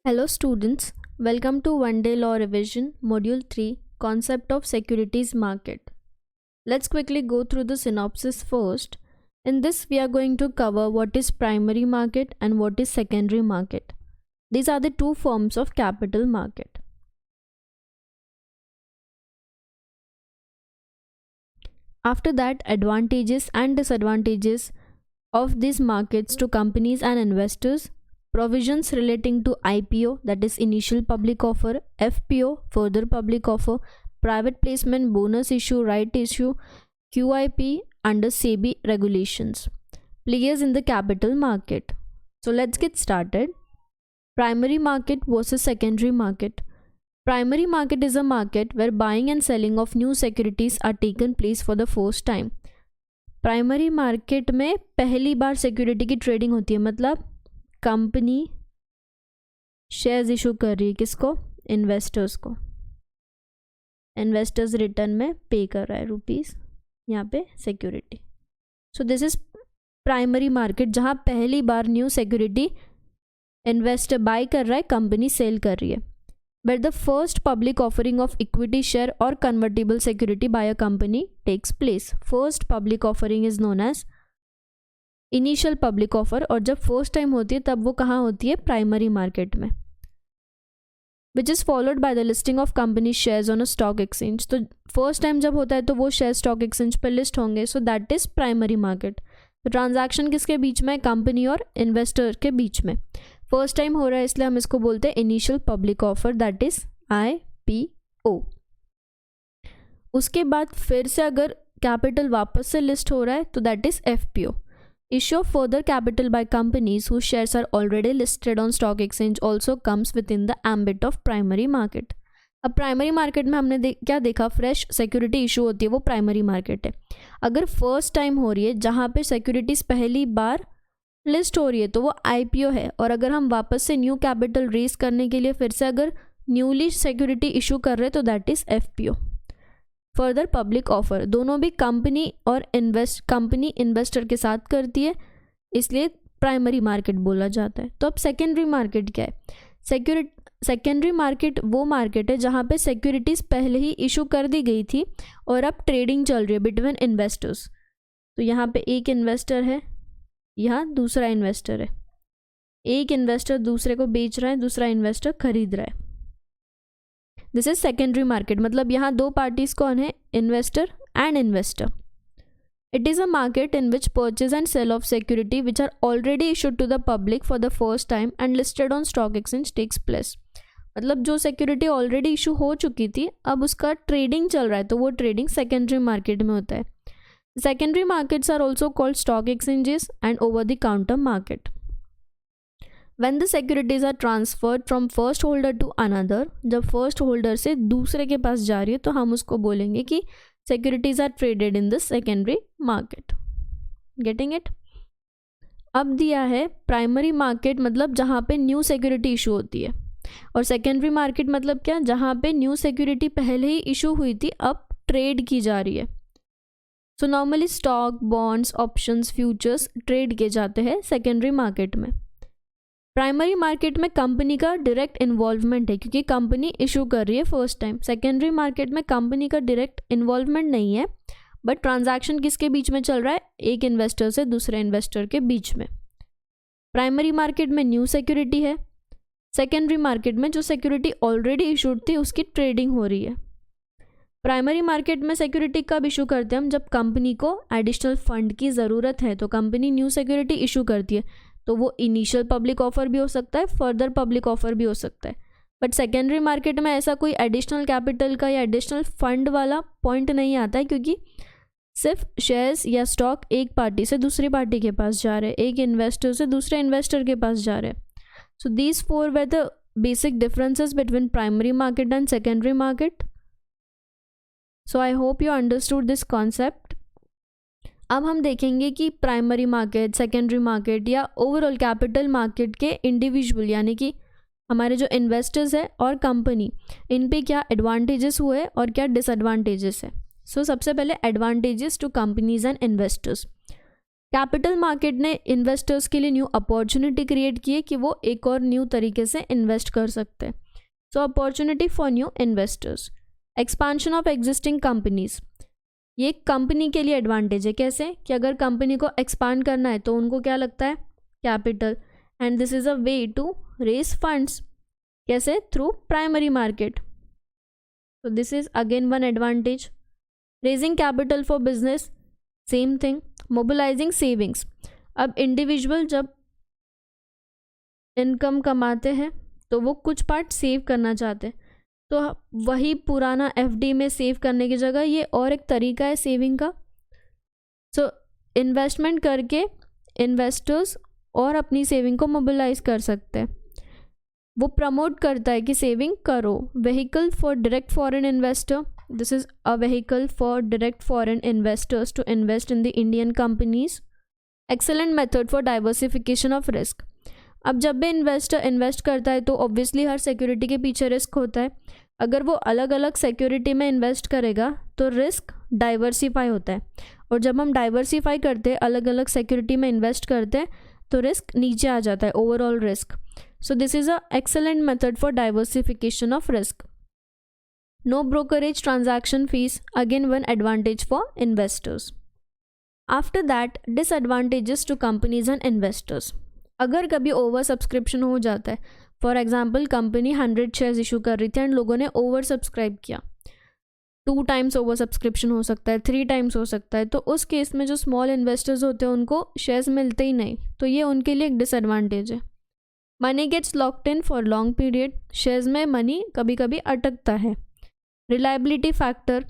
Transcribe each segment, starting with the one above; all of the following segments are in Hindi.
Hello students, welcome to One Day Law Revision Module 3 Concept of Securities Market. Let's quickly go through the synopsis first. In this we are going to cover what is primary market and what is secondary market. These are the two forms of capital market. After that, advantages and disadvantages of these markets to companies and investors, provisions relating to IPO, that is initial public offer, FPO, further public offer, private placement, bonus issue, right issue, QIP under SEBI regulations. Players in the capital market. So let's get started. Primary market versus secondary market. Primary market is a market where buying and selling of new securities are taken place for the first time. Primary market में पहली बार सिक्योरिटी की ट्रेडिंग होती है, मतलब कंपनी शेयर्स इशू कर रही है किसको? इन्वेस्टर्स को. इन्वेस्टर्स रिटर्न में पे कर रहा है रुपीस यहाँ पे security. So this is primary market जहाँ पहली बार न्यू सिक्योरिटी इन्वेस्टर बाय कर रहा है, कंपनी सेल कर रही है. Where the first public offering of equity share or convertible security by a company takes place. First public offering is known as initial public offer, और जब first time होती है तब वो कहाँ होती है? प्राइमरी मार्केट में. Which is followed by the listing of company shares on a stock exchange. तो first time जब होता है तो वो शेयर स्टॉक एक्सचेंज पर लिस्ट होंगे, so that is primary market. तो ट्रांजैक्शन किसके बीच में? कंपनी और इन्वेस्टर के बीच में. फर्स्ट टाइम हो रहा है इसलिए हम इसको बोलते हैं initial public offer, that is IPO. उसके बाद फिर से अगर कैपिटल वापस से लिस्ट हो रहा है तो that is FPO. Issue of further capital by companies who shares are already listed on stock exchange also comes with in the ambit of primary market. अब प्राइमरी मार्केट में हमने क्या देखा? फ्रेश सिक्योरिटी इशू होती है, वो प्राइमरी मार्केट है. अगर फर्स्ट टाइम हो रही है जहाँ पे सिक्योरिटीज पहली बार लिस्ट हो रही है तो वो IPO है. और अगर हम वापस से न्यू कैपिटल रेज करने के लिए फिर से अगर न्यूली सिक्योरिटी इशू कर रहे हैं तो that is FPO. Further public offer, दोनों भी कंपनी और कंपनी इन्वेस्टर के साथ करती है, इसलिए प्राइमरी मार्केट बोला जाता है. तो अब सेकेंडरी मार्केट क्या है? सेकेंडरी मार्केट वो मार्केट है जहाँ पे सिक्योरिटीज पहले ही इशू कर दी गई थी और अब ट्रेडिंग चल रही है बिटवीन इन्वेस्टर्स. तो यहाँ पे एक इन्वेस्टर है, यहाँ दूसरा इन्वेस्टर है. एक इन्वेस्टर दूसरे को बेच रहा है, दूसरा इन्वेस्टर खरीद रहा है. दिस इज सेकेंडरी मार्केट, मतलब यहाँ दो पार्टीज कौन है? Investor and investor. It is a market in which purchase and sale of security which are already issued to the public for the first time and listed on stock exchange takes place. मतलब जो सिक्योरिटी ऑलरेडी इशू हो चुकी थी अब उसका ट्रेडिंग चल रहा है तो वो ट्रेडिंग सेकेंडरी मार्केट में होता है. Secondary markets are also called stock exchanges and over-the-counter market. When the securities are transferred from first holder to another, जब first holder से दूसरे के पास जा रही है तो हम उसको बोलेंगे कि securities are traded in the secondary market. Getting it? अब दिया है प्राइमरी मार्केट मतलब जहाँ पे न्यू सिक्योरिटी इशू होती है, और सेकेंडरी मार्केट मतलब क्या? जहाँ पे न्यू सिक्योरिटी पहले ही इशू हुई थी अब ट्रेड की जा रही है. So normally stock, bonds, options, futures trade किए जाते हैं सेकेंडरी मार्केट में. प्राइमरी मार्केट में कंपनी का डायरेक्ट इन्वॉल्वमेंट है क्योंकि कंपनी इशू कर रही है फर्स्ट टाइम. सेकेंडरी मार्केट में कंपनी का डायरेक्ट इन्वॉल्वमेंट नहीं है, बट ट्रांजैक्शन किसके बीच में चल रहा है? एक इन्वेस्टर से दूसरे इन्वेस्टर के बीच में. प्राइमरी मार्केट में न्यू सिक्योरिटी है, सेकेंडरी मार्केट में जो सिक्योरिटी ऑलरेडी इशूड थी उसकी ट्रेडिंग हो रही है. प्राइमरी मार्केट में सिक्योरिटी कब इशू करते हैं हम? जब कंपनी को एडिशनल फंड की ज़रूरत है तो कंपनी न्यू सिक्योरिटी इशू करती है, तो वो इनिशियल पब्लिक ऑफर भी हो सकता है, फर्दर पब्लिक ऑफर भी हो सकता है. बट सेकेंडरी मार्केट में ऐसा कोई एडिशनल कैपिटल का या एडिशनल फंड वाला पॉइंट नहीं आता है क्योंकि सिर्फ शेयर्स या स्टॉक एक पार्टी से दूसरी पार्टी के पास जा रहे हैं, एक इन्वेस्टर से दूसरे इन्वेस्टर के पास जा रहे हैं. So these four were the basic differences between primary market and secondary market. So I hope you understood this concept. अब हम देखेंगे कि प्राइमरी मार्केट, सेकेंडरी मार्केट या ओवरऑल कैपिटल मार्केट के इंडिविजुअल यानी कि हमारे जो इन्वेस्टर्स है और कंपनी, इन पे क्या एडवांटेजेस हुए और क्या डिसएडवांटेजेस है. सो सबसे पहले advantages to companies and investors. Capital market ने इन्वेस्टर्स के लिए न्यू अपॉर्चुनिटी क्रिएट की है कि वो एक और न्यू तरीके से इन्वेस्ट कर सकते हैं. So opportunity for new investors. Expansion of existing companies, ये कंपनी के लिए एडवांटेज है. कैसे कि अगर कंपनी को एक्सपांड करना है तो उनको क्या लगता है, capital, and this is a way to raise funds. कैसे, through primary market. So this is again one advantage. Raising capital for business, same thing. Mobilising savings, अब इंडिविजुअल जब इनकम कमाते हैं तो वो कुछ पार्ट सेव करना चाहते हैं, तो वही पुराना एफडी में सेव करने की जगह ये और एक तरीका है सेविंग का. सो इन्वेस्टमेंट करके इन्वेस्टर्स और अपनी सेविंग को मोबिलाइज कर सकते हैं. वो प्रमोट करता है कि सेविंग करो. Vehicle for direct foreign investor, this is a vehicle for direct foreign investors to invest in the Indian companies. Excellent method for diversification of risk. अब जब भी इन्वेस्टर इन्वेस्ट करता है तो ऑब्वियसली हर सिक्योरिटी के पीछे रिस्क होता है. अगर वो अलग अलग सिक्योरिटी में इन्वेस्ट करेगा तो रिस्क डाइवर्सिफाई होता है, और जब हम डाइवर्सिफाई करते हैं, अलग अलग सिक्योरिटी में इन्वेस्ट करते हैं, तो रिस्क नीचे आ जाता है, overall risk. So this is a excellent method for diversification of risk. No brokerage transaction fees, again one advantage for investors. After that, disadvantages to companies and investors. अगर कभी ओवर सब्सक्रिप्शन हो जाता है, for example company 100 shares issue कर रही थी एंड लोगों ने ओवर सब्सक्राइब किया, 2 टाइम्स ओवर सब्सक्रिप्शन हो सकता है, 3 टाइम्स हो सकता है, तो उस केस में जो स्मॉल इन्वेस्टर्स होते हैं उनको शेयर्स मिलते ही नहीं, तो ये उनके लिए एक डिसएडवांटेज है. Money gets locked in for long period, shares में मनी कभी कभी अटकता है. रिलायबिलिटी फैक्टर,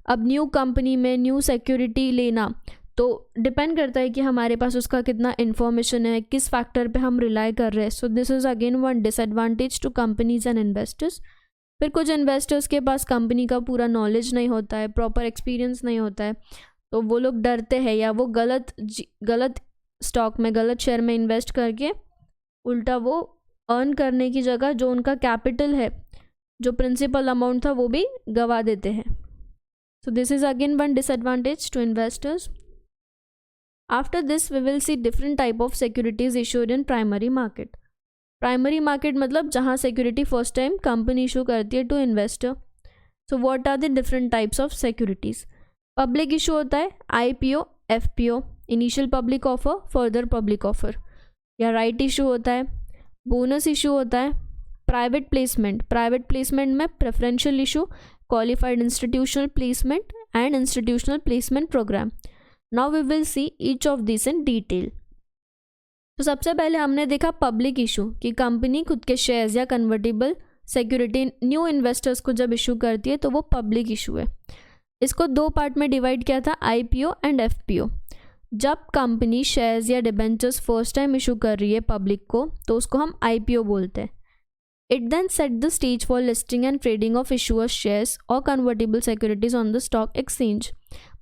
अब न्यू कंपनी में न्यू सिक्योरिटी लेना तो डिपेंड करता है कि हमारे पास उसका कितना इन्फॉर्मेशन है, किस फैक्टर पे हम रिलाई कर रहे हैं. So this is again one disadvantage to companies and investors. फिर कुछ इन्वेस्टर्स के पास कंपनी का पूरा नॉलेज नहीं होता है, प्रॉपर एक्सपीरियंस नहीं होता है, तो वो लोग डरते हैं या वो गलत स्टॉक में, गलत शेयर में इन्वेस्ट करके उल्टा वो अर्न करने की जगह जो उनका कैपिटल है, जो प्रिंसिपल अमाउंट था, वो भी गवा देते हैं. So this is again one disadvantage to investors. After this we will see different type of securities issued in primary market. Primary market मतलब जहाँ security first time company issue करती है to investor. So what are the different types of securities. Public issue होता है IPO, FPO, initial public offer, further public offer, या राइट इशू होता है, बोनस इशू होता है, प्राइवेट प्लेसमेंट में preferential issue, qualified institutional placement and institutional placement program. Now we will see each of this in detail. तो सबसे पहले हमने देखा पब्लिक इशू कि कंपनी खुद के शेयर्स या कन्वर्टेबल सिक्योरिटी न्यू इन्वेस्टर्स को जब इशू करती है तो वो पब्लिक इशू है. इसको 2 पार्ट में डिवाइड किया था, IPO एंड FPO. जब कंपनी शेयर्स या डिबेंचर्स फर्स्ट टाइम इशू कर रही है पब्लिक को तो उसको हम IPO बोलते हैं. It then set the stage for listing and trading of issuer's shares और convertible securities on the stock exchange.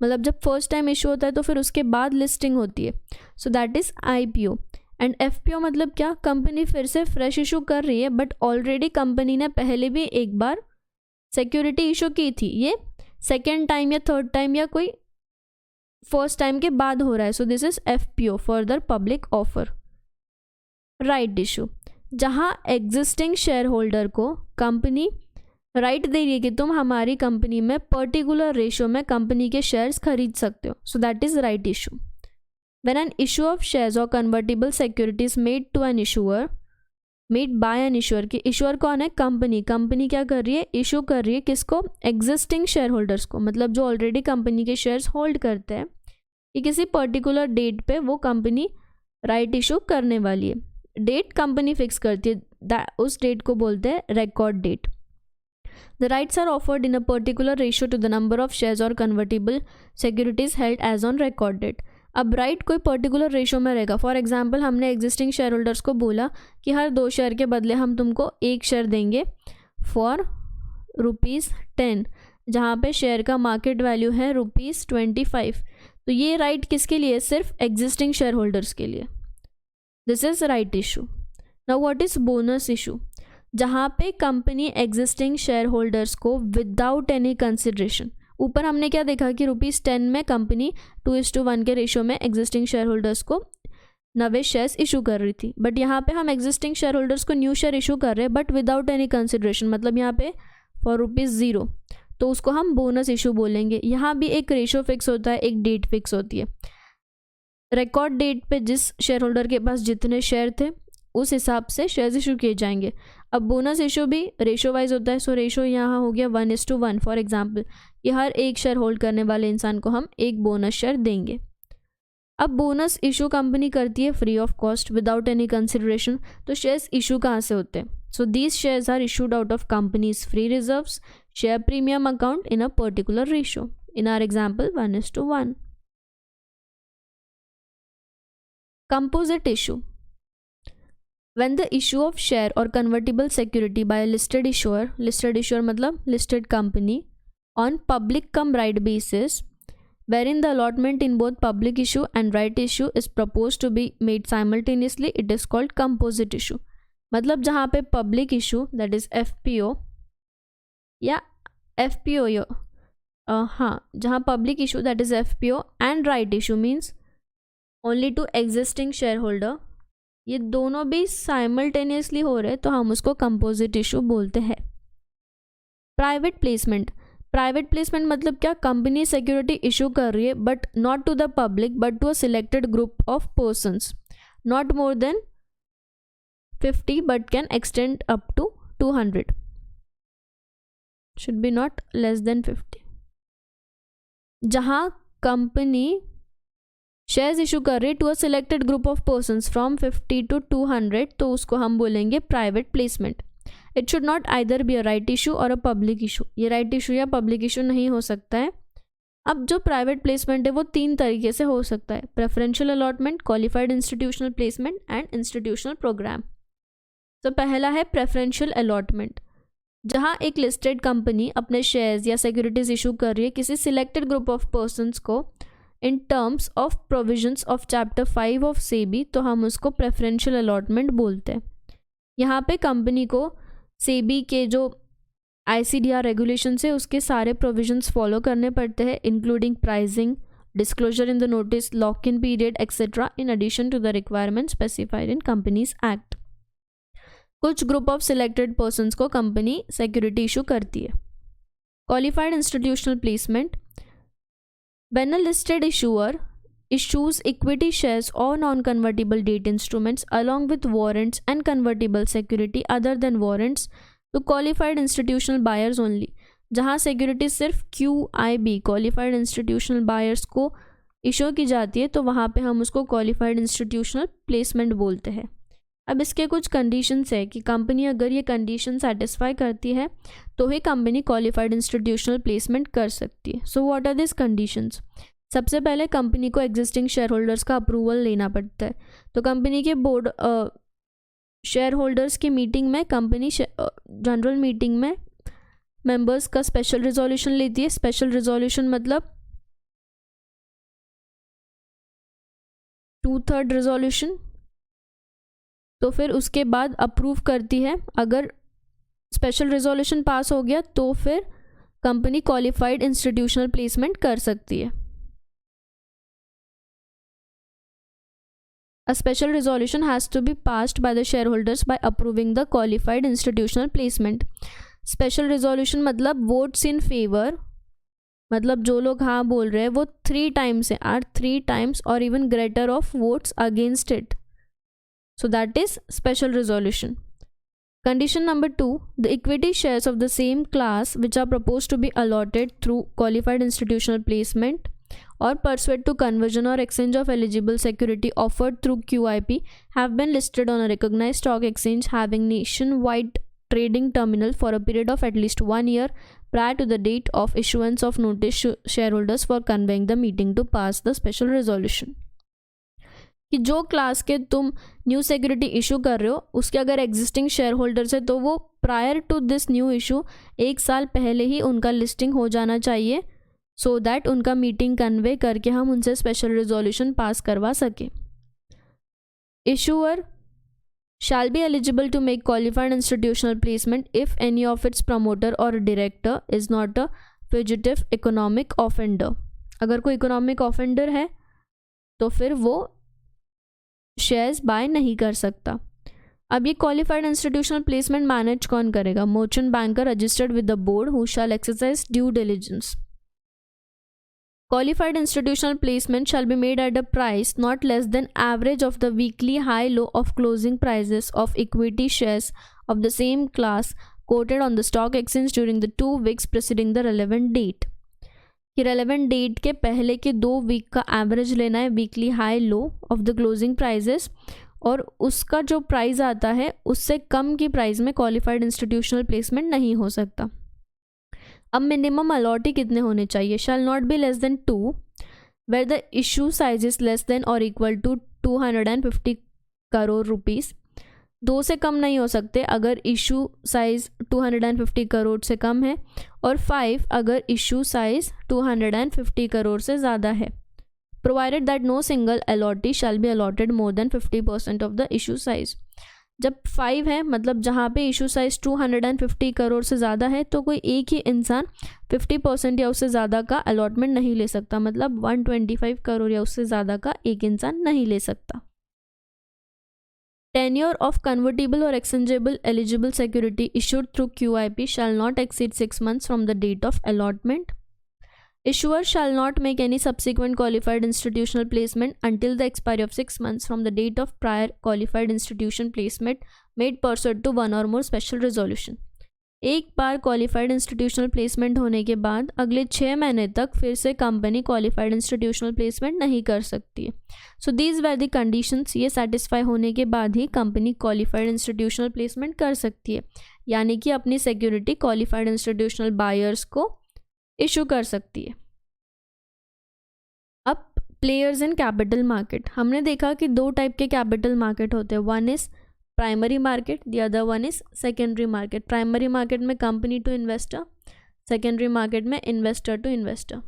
मतलब जब फर्स्ट टाइम इशू होता है तो फिर उसके बाद लिस्टिंग होती है, सो that is IPO. And FPO मतलब क्या, कंपनी फिर से फ्रेश इशू कर रही है बट ऑलरेडी कंपनी ने पहले भी एक बार सिक्योरिटी इशू की थी, ये सेकेंड टाइम या थर्ड टाइम या कोई फर्स्ट टाइम के बाद हो रहा है. So this is FPO, further public offer. Right issue, जहाँ एग्जिस्टिंग शेयर होल्डर को कंपनी राइट दे रही है कि तुम हमारी कंपनी में पर्टिकुलर रेशियो में कंपनी के शेयर्स खरीद सकते हो. So that is right issue. When an issue of shares और convertible securities made to an issuer, made bye N issuer, कि इशूअर कौन है, कंपनी क्या कर रही है, इशू कर रही है किसको, एग्जिस्टिंग शेयर होल्डर्स को, मतलब जो ऑलरेडी कंपनी के शेयर्स होल्ड करते हैं, कि किसी पर्टिकुलर डेट पे वो कंपनी राइट इशू करने वाली है. डेट कंपनी फिक्स करती है, उस डेट को बोलते हैं record date. The rights are offered in a particular ratio to the number of shares और convertible securities held as on record date. अब राइट कोई पर्टिकुलर रेशियो में रहेगा. फॉर एग्जांपल हमने एग्जिस्टिंग शेयर होल्डर्स को बोला कि हर 2 शेयर के बदले हम तुमको 1 शेयर देंगे फॉर ₹10, जहाँ पे शेयर का मार्केट वैल्यू है ₹25. तो ये राइट किसके लिए, सिर्फ एग्जिस्टिंग शेयर होल्डर्स के लिए. This is right issue. Now what is bonus issue, जहाँ पे कंपनी एग्जिस्टिंग शेयर होल्डर्स को विदाउट एनी कंसिडरेशन, ऊपर हमने क्या देखा कि ₹10 में कंपनी 2:1 के रेशियो में एग्जिस्टिंग शेयर होल्डर्स को नवे शेयर्स इशू कर रही थी, बट यहाँ पे हम एग्जिस्टिंग शेयर होल्डर्स को न्यू शेयर इशू कर रहे हैं बट विदाउट एनी कंसिडरेशन, मतलब यहाँ पे फॉर ₹0, तो उसको हम बोनस इशू बोलेंगे। यहाँ भी एक रेशियो फिक्स होता है, एक डेट फिक्स होती है। रिकॉर्ड डेट पे जिस शेयर होल्डर के पास जितने शेयर थे उस हिसाब से शेयर्स इशू किए जाएंगे। अब बोनस इशू भी रेशो वाइज होता है, सो रेशो यहाँ हो गया 1:1। फॉर एग्जाम्पल कि हर एक शेयर होल्ड करने वाले इंसान को हम एक बोनस शेयर देंगे। अब बोनस इशू कंपनी करती है free off cost without any consideration, तो शेयर्स इशू कहाँ से होते हैं? So these shares are issued out of companies free reserves share premium account in a particular ratio, in our example 1:1। Composite issue. When the issue of share or convertible security by a listed issuer मतलब listed company on public cum right basis, wherein the allotment in both public issue and right issue is proposed to be made simultaneously, it is called composite issue। मतलब जहाँ पे public issue that is FPO या FPO हाँ, जहाँ public issue that is FPO and right issue means only to existing share holder, ये दोनों भी साइमल्टेनियसली हो रहे तो हम उसको कंपोजिट इशू बोलते हैं। प्राइवेट प्लेसमेंट मतलब क्या? कंपनी सिक्योरिटी इशू कर रही है but not to the public but to a selected group of persons, not more than 50 but can extend up to 200, should be not less than 50। जहाँ कंपनी शेयर्स इशू कर रही to a selected group of persons from 50 to 200, तो उसको हम बोलेंगे private placement. It should not either be a right issue और अ पब्लिक इशू, ये राइट इशू या पब्लिक इशू नहीं हो सकता है। अब जो प्राइवेट प्लेसमेंट है वो 3 तरीके से हो सकता है, preferential allotment, qualified institutional placement and institutional programme. तो पहला है प्रेफरेंशियल अलॉटमेंट, जहाँ एक लिस्टेड कंपनी अपने शेयर्स या सिक्योरिटीज इशू कर रही है किसी सिलेक्टेड ग्रुप ऑफ पर्सन्स को in terms of provisions of chapter 5 of SEBI, तो हम उसको प्रेफरेंशियल अलॉटमेंट बोलते हैं। यहाँ पे कंपनी को सेबी के जो ICDR रेगुलेशन है उसके सारे प्रोविजंस फॉलो करने पड़ते हैं, including pricing, disclosure in the notice, lock in period etcetera, in addition to the requirement specified in companies act. कुछ ग्रुप ऑफ सिलेक्टेड पर्सन्स को कंपनी सिक्योरिटी इशू करती है। Qualified institutional placement, when a listed issuer issues equity shares or non-convertible debt instruments along with warrants and convertible security other than warrants to qualified institutional buyers only, जहाँ सिक्योरिटी सिर्फ QIB क्वालिफाइड इंस्टीट्यूशनल बायर्स को इशू की जाती है, तो वहाँ पे हम उसको क्वालिफाइड इंस्टीट्यूशनल प्लेसमेंट बोलते हैं। अब इसके कुछ कंडीशंस है कि कंपनी अगर ये कंडीशन सेटिस्फाई करती है तो ही कंपनी क्वालिफाइड इंस्टीट्यूशनल प्लेसमेंट कर सकती है। So what are this conditions? सबसे पहले कंपनी को एग्जिस्टिंग शेयर होल्डर्स का अप्रूवल लेना पड़ता है, तो कंपनी के बोर्ड शेयर होल्डर्स की मीटिंग में कंपनी जनरल मीटिंग में मेंबर्स का स्पेशल रिजोल्यूशन लेती है। स्पेशल रिजोल्यूशन मतलब 2/3 रिजोल्यूशन, तो फिर उसके बाद अप्रूव करती है। अगर स्पेशल रिजोल्यूशन पास हो गया तो फिर कंपनी क्वालिफाइड इंस्टीट्यूशनल प्लेसमेंट कर सकती है। A special resolution has to be passed by the shareholders by approving the qualified institutional placement. Special resolution मतलब votes in favor, मतलब जो लोग हाँ बोल रहे हैं वो 3 times है, are 3 times or even greater of votes against it. So that is special resolution. Condition number 2, the equity shares of the same class which are proposed to be allotted through qualified institutional placement or pursuant to conversion or exchange of eligible security offered through QIP have been listed on a recognized stock exchange having nationwide trading terminal for a period of at least 1 year prior to the date of issuance of notice to shareholders for convening the meeting to pass the special resolution. कि जो क्लास के तुम न्यू सिक्योरिटी इशू कर रहे हो उसके अगर एग्जिस्टिंग शेयर होल्डर्स है तो वो prior to this new issue 1 साल पहले ही उनका लिस्टिंग हो जाना चाहिए, सो दैट उनका मीटिंग कन्वे करके हम उनसे स्पेशल रिजोल्यूशन पास करवा सके। Issuer shall be eligible to make qualified institutional placement if any of its promoter or director is not a fugitive economic offender. अगर कोई इकोनॉमिक ऑफेंडर है तो फिर वो शेयर्स बाय नहीं कर सकता। अब ये क्वालिफाइड इंस्टीट्यूशनल प्लेसमेंट मैनेज कौन करेगा? Merchant banker registered with the board who shell exercise due diligence. Qualified institutional placement shall be made at a price not less than average of the weekly high-low of closing prices of equity shares of the same class quoted on the stock exchange during the 2 weeks preceding the relevant date। कि relevant date के पहले के 2 वीक का एवरेज लेना है weekly high-low of the closing prices, और उसका जो प्राइस आता है उससे कम की प्राइस में क्वालिफाइड इंस्टीट्यूशनल प्लेसमेंट नहीं हो सकता। अब मिनिमम अलॉटी कितने होने चाहिए? Shall not be less than 2 where the issue size is less than और इक्वल टू 250 करोड़ रुपीज़। 2 से कम नहीं हो सकते अगर इशू साइज 250 करोड़ से कम है, और 5 अगर इशू साइज 250 करोड़ से ज़्यादा है, provided that no single allottee shall be allotted more than 50% of the issue size. जब 5 है मतलब जहाँ पे इशू साइज 250 करोड़ से ज़्यादा है तो कोई एक ही इंसान 50% या उससे ज़्यादा का अलॉटमेंट नहीं ले सकता, मतलब 125 करोड़ या उससे ज़्यादा का एक इंसान नहीं ले सकता। टेन्योर ऑफ कन्वर्टेबल और exchangeable eligible security issued through QIP shall not exceed 6 months from the date of allotment. Issuer shall not make any subsequent qualified institutional placement until the expiry of 6 months from the date of prior qualified institution placement made pursuant to one or more special resolution। एक बार क्वालिफाइड इंस्टीट्यूशनल प्लेसमेंट होने के बाद अगले 6 महीने तक फिर से कंपनी क्वालिफाइड इंस्टीट्यूशनल प्लेसमेंट नहीं कर सकती है। So these were the conditions, ये सेटिस्फाई होने के बाद ही कंपनी क्वालिफाइड इंस्टीट्यूशनल प्लेसमेंट कर सकती है, यानी कि अपनी सिक्योरिटी क्वालिफाइड इंस्टीट्यूशनल बायर्स को इशू कर सकती है। अब प्लेयर्स इन कैपिटल मार्केट, हमने देखा कि 2 टाइप के कैपिटल मार्केट होते हैं, one is primary market, the other one is secondary market. Primary market में company to investor, secondary market में इन्वेस्टर टू इन्वेस्टर।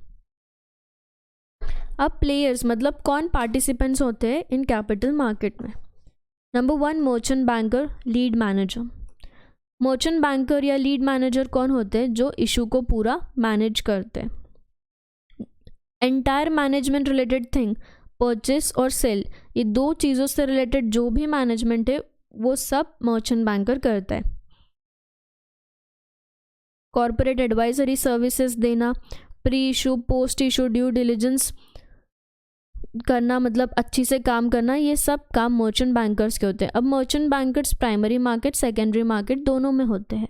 अब प्लेयर्स मतलब कौन पार्टिसिपेंट्स होते हैं इन कैपिटल मार्केट में? Number 1 merchant banker, lead manager. Merchant banker या लीड मैनेजर कौन होते हैं? जो इशू को पूरा मैनेज करते हैं। Entire management related thing, purchase और सेल, ये 2 चीज़ों से रिलेटेड जो भी मैनेजमेंट है वो सब मर्चेंट बैंकर करता है। कॉर्पोरेट एडवाइजरी सर्विसेज देना, pre issue post issue due diligence करना, मतलब अच्छी से काम करना, ये सब काम मर्चेंट बैंकर्स के होते हैं। अब merchant bankers primary market secondary market दोनों में होते हैं।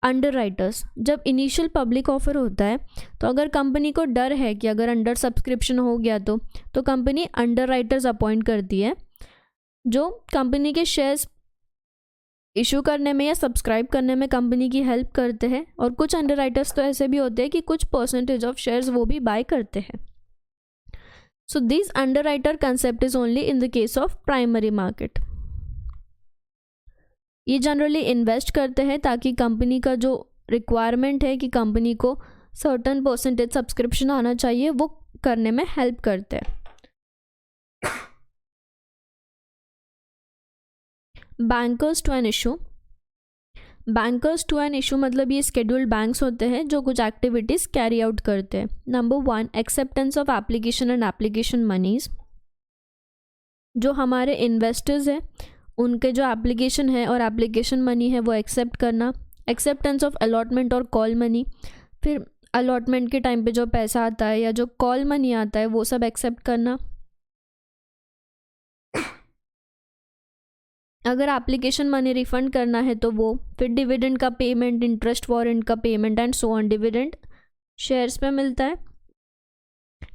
अंडरराइटर्स, जब इनिशियल पब्लिक ऑफर होता है तो अगर कंपनी को डर है कि अगर अंडर सब्सक्रिप्शन हो गया तो कंपनी अंडरराइटर्स अपॉइंट करती है जो कंपनी के शेयर्स इशू करने में या सब्सक्राइब करने में कंपनी की हेल्प करते हैं। और कुछ अंडरराइटर्स तो ऐसे भी होते हैं कि कुछ परसेंटेज ऑफ शेयर्स वो भी बाय करते हैं। So this underwriter concept is only in the case of primary market। ये जनरली इन्वेस्ट करते हैं ताकि कंपनी का जो रिक्वायरमेंट है कि कंपनी को सर्टन परसेंटेज सब्सक्रिप्शन आना चाहिए वो करने में हेल्प करते हैं। Bankers to an issue, bankers to an issue मतलब ये स्केड्यूल्ड बैंक्स होते हैं जो कुछ एक्टिविटीज़ कैरी आउट करते हैं। Number 1 acceptance of application and application monies, जो हमारे इन्वेस्टर्स हैं उनके जो एप्लीकेशन है और एप्लीकेशन मनी है वो एक्सेप्ट करना। एक्सेप्टेंस ऑफ अलॉटमेंट और कॉल मनी, फिर अलॉटमेंट के टाइम पे जो पैसा आता है या जो कॉल मनी आता है वो सब एक्सेप्ट करना। अगर एप्लीकेशन मनी रिफंड करना है तो वो, फिर डिविडेंड का पेमेंट, इंटरेस्ट वारंट का payment and so on. Dividend shares पे मिलता है,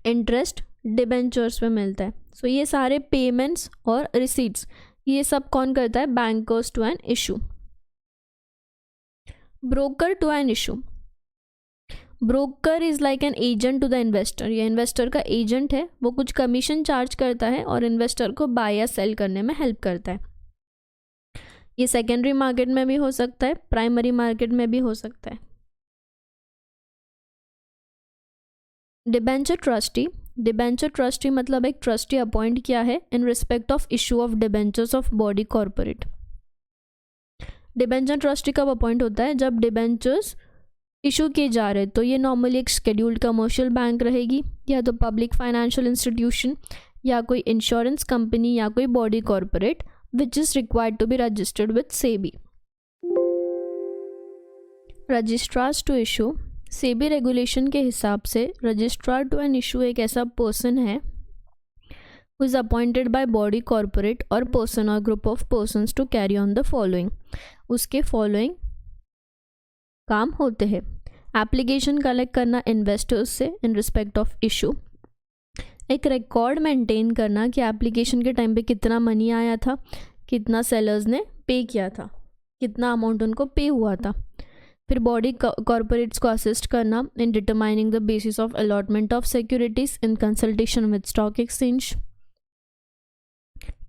इंटरेस्ट डिबेंचर्स पे मिलता है। सो ये सारे पेमेंट्स और रिसीट्स ये सब कौन करता है? Bankers to an issue. Broker to an issue, broker is like an agent to the investor, ये इन्वेस्टर का एजेंट है, वो कुछ कमीशन चार्ज करता है और इन्वेस्टर को बाय या सेल करने में हेल्प करता है। ये सेकेंडरी मार्केट में भी हो सकता है, प्राइमरी मार्केट में भी हो सकता है। डिबेंचर ट्रस्टी, डिबेंचर ट्रस्टी मतलब एक ट्रस्टी अपॉइंट किया है in respect of issue of debentures of body corporate. Debenture trustee कब अपॉइंट होता है? जब डिबेंचर्स इशू किए जा रहे, तो ये नॉर्मली एक शेड्यूल्ड कमर्शियल बैंक रहेगी, या तो पब्लिक फाइनेंशियल इंस्टीट्यूशन, या कोई इंश्योरेंस कंपनी, या कोई body corporate which is required to be registered with SEBI. Registrars to issue, SEBI regulation के हिसाब से रजिस्ट्रार टू एन इशू एक ऐसा पर्सन है who is appointed by body corporate or person or group of persons to carry on the following। उसके फॉलोइंग काम होते हैं। एप्लीकेशन कलेक्ट करना इन्वेस्टर्स से इन रिस्पेक्ट ऑफ इशू, एक रिकॉर्ड मेंटेन करना कि एप्लीकेशन के टाइम पे कितना मनी आया था, कितना सेलर्स ने पे किया था, कितना अमाउंट उनको पे हुआ था। फिर बॉडी कॉरपोरेट्स को असिस्ट करना in determining the basis of allotment of securities in consultation with stock exchange,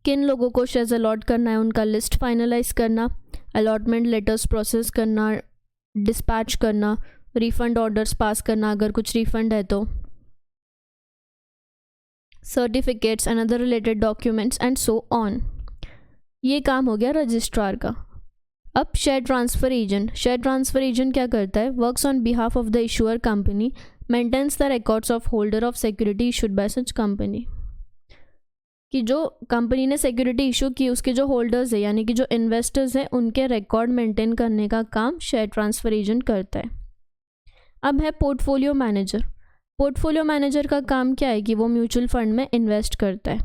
किन लोगों को शेयर्स अलॉट करना है उनका लिस्ट फाइनलाइज करना, अलॉटमेंट लेटर्स प्रोसेस करना, डिस्पैच करना, रिफंड ऑर्डर्स पास करना अगर कुछ रिफंड है तो, certificates and other related documents and so on. ये काम हो गया रजिस्ट्रार का। अब share transfer agent, share transfer agent क्या करता है? Works on behalf of the issuer company, maintains the records of holder of security issued by such company, कि जो कंपनी ने सिक्योरिटी इशू की उसके जो होल्डर्स है यानी कि जो इन्वेस्टर्स हैं उनके रिकॉर्ड मेंटेन करने का काम शेयर ट्रांसफ़र एजेंट करता है। अब है पोर्टफोलियो मैनेजर। पोर्टफोलियो मैनेजर का काम क्या है कि वो म्यूचुअल फंड में इन्वेस्ट करता है,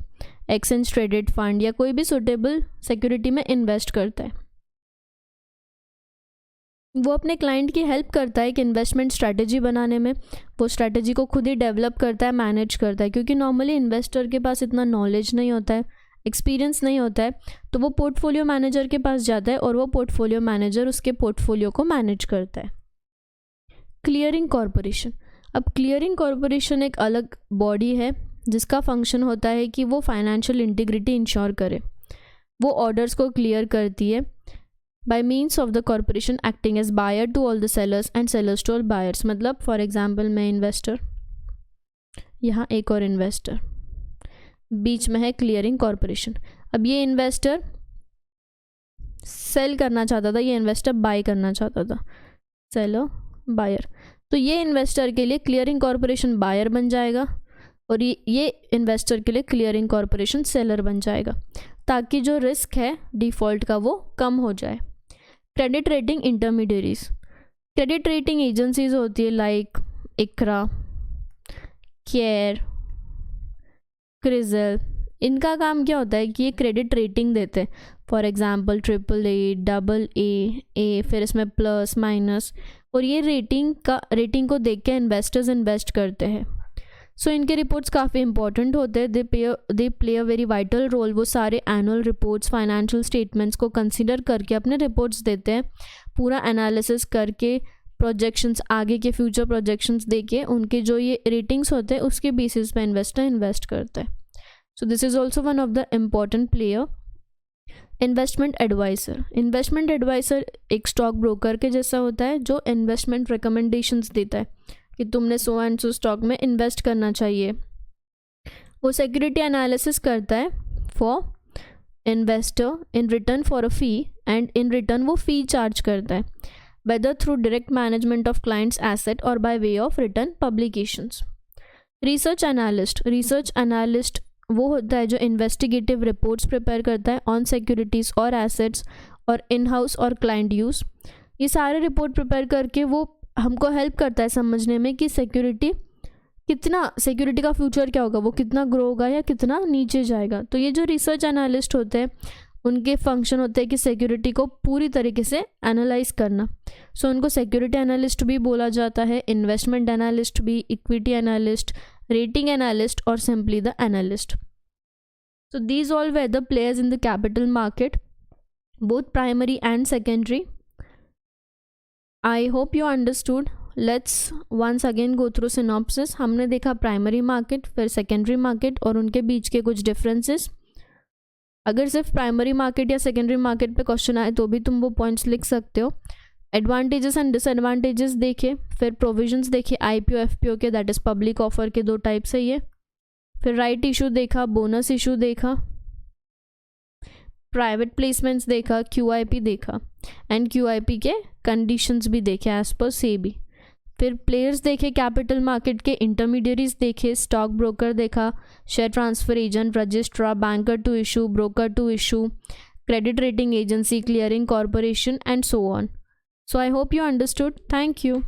एक्सचेंज ट्रेडेड फंड या कोई भी सुटेबल सिक्योरिटी में इन्वेस्ट करता है। वो अपने क्लाइंट की हेल्प करता है कि इन्वेस्टमेंट स्ट्रैटेजी बनाने में, वो स्ट्रैटेजी को खुद ही डेवलप करता है, मैनेज करता है, क्योंकि नॉर्मली इन्वेस्टर के पास इतना नॉलेज नहीं होता है, एक्सपीरियंस नहीं होता है, तो वो पोर्टफोलियो मैनेजर के पास जाता है और वो पोर्टफोलियो मैनेजर उसके पोर्टफोलियो को मैनेज करता है। Clearing corporation. अब क्लियरिंग कॉरपोरेशन एक अलग बॉडी है जिसका फंक्शन होता है कि वो फाइनेंशियल इंटीग्रिटी इंश्योर करे, वो ऑर्डर्स को क्लियर करती है by means of the corporation acting as buyer to all the sellers and sellers to all buyers। मतलब फॉर एग्जाम्पल मैं इन्वेस्टर, यहाँ एक और इन्वेस्टर, बीच में है क्लियरिंग कॉरपोरेशन। अब ये इन्वेस्टर सेल करना चाहता था, ये इन्वेस्टर बाय करना चाहता था, सेलर बायर, तो ये इन्वेस्टर के लिए क्लियरिंग कॉरपोरेशन बायर बन जाएगा और ये इन्वेस्टर के लिए क्लियरिंग कॉरपोरेशन सेलर बन जाएगा, ताकि जो रिस्क है डिफ़ॉल्ट का वो कम हो जाए। Credit rating intermediaries, credit rating agencies होती है लाइक इक्रा, केयर, क्रिजल। इनका काम क्या होता है कि ये क्रेडिट रेटिंग देते हैं, फॉर एग्जांपल AAA, AA, फिर इसमें प्लस माइनस, और ये रेटिंग को देख के इन्वेस्टर्स इन्वेस्ट करते हैं। सो इनके रिपोर्ट्स काफ़ी इंपॉर्टेंट होते हैं, they play a very vital role. वो सारे एनुअल रिपोर्ट्स, फाइनेंशियल स्टेटमेंट्स को कंसिडर करके अपने रिपोर्ट्स देते हैं, पूरा एनालिसिस करके प्रोजेक्शंस, आगे के फ्यूचर प्रोजेक्शंस देके उनके जो ये रेटिंग्स होते हैं उसके बेसिस पे इन्वेस्टर इन्वेस्ट करता है। So this is also one of the important player. Investment adviser, investment adviser एक स्टॉक ब्रोकर के जैसा होता है जो इन्वेस्टमेंट रिकमेंडेशंस देता है कि तुमने सो एंड सो स्टॉक में इन्वेस्ट करना चाहिए। वो सिक्योरिटी एनालिसिस करता है for investor in return for a fee, and in return वो फ़ी चार्ज करता है, whether through direct management of clients asset और by way of return publications. Research analyst वो होता है जो इन्वेस्टिगेटिव रिपोर्ट्स प्रिपेयर करता है ऑन सिक्योरिटीज़ और एसेट्स और इन हाउस और क्लाइंट यूज़। ये सारे रिपोर्ट प्रिपेयर करके वो हमको हेल्प करता है समझने में कि सिक्योरिटी का फ्यूचर क्या होगा, वो कितना ग्रो होगा या कितना नीचे जाएगा। तो ये जो रिसर्च एनालिस्ट होते हैं उनके फंक्शन होते हैं कि सिक्योरिटी को पूरी तरीके से एनालाइज करना। सो उनको सिक्योरिटी एनालिस्ट भी बोला जाता है, इन्वेस्टमेंट एनालिस्ट भी, इक्विटी एनालिस्ट, रेटिंग एनालिस्ट और simply the analyst. So these all where the players in the capital market, both primary and secondary. I hope you understood. Let's once again go through synopsis. हमने देखा प्राइमरी मार्केट, फिर सेकेंडरी मार्केट और उनके बीच के कुछ डिफरेंसेस। अगर सिर्फ प्राइमरी मार्केट या सेकेंडरी मार्केट पे क्वेश्चन आए तो भी तुम वो पॉइंट्स लिख सकते हो। एडवांटेजेस एंड डिसएडवांटेजेस देखे, फिर प्रोविजंस देखे IPO FPO के, दैट इज़ पब्लिक ऑफर के 2 टाइप्स है ये। फिर राइट इशू देखा, बोनस इशू देखा, प्राइवेट प्लेसमेंट्स देखा, QIP देखा, एंड QIP के कंडीशंस भी देखे एज पर सेबी। फिर प्लेयर्स देखे कैपिटल मार्केट के, इंटरमीडियरीज देखे, स्टॉक ब्रोकर देखा, share transfer agent, registrar, banker to issue, broker to issue, credit rating agency, clearing corporation, and so on. So I hope you understood. Thank you.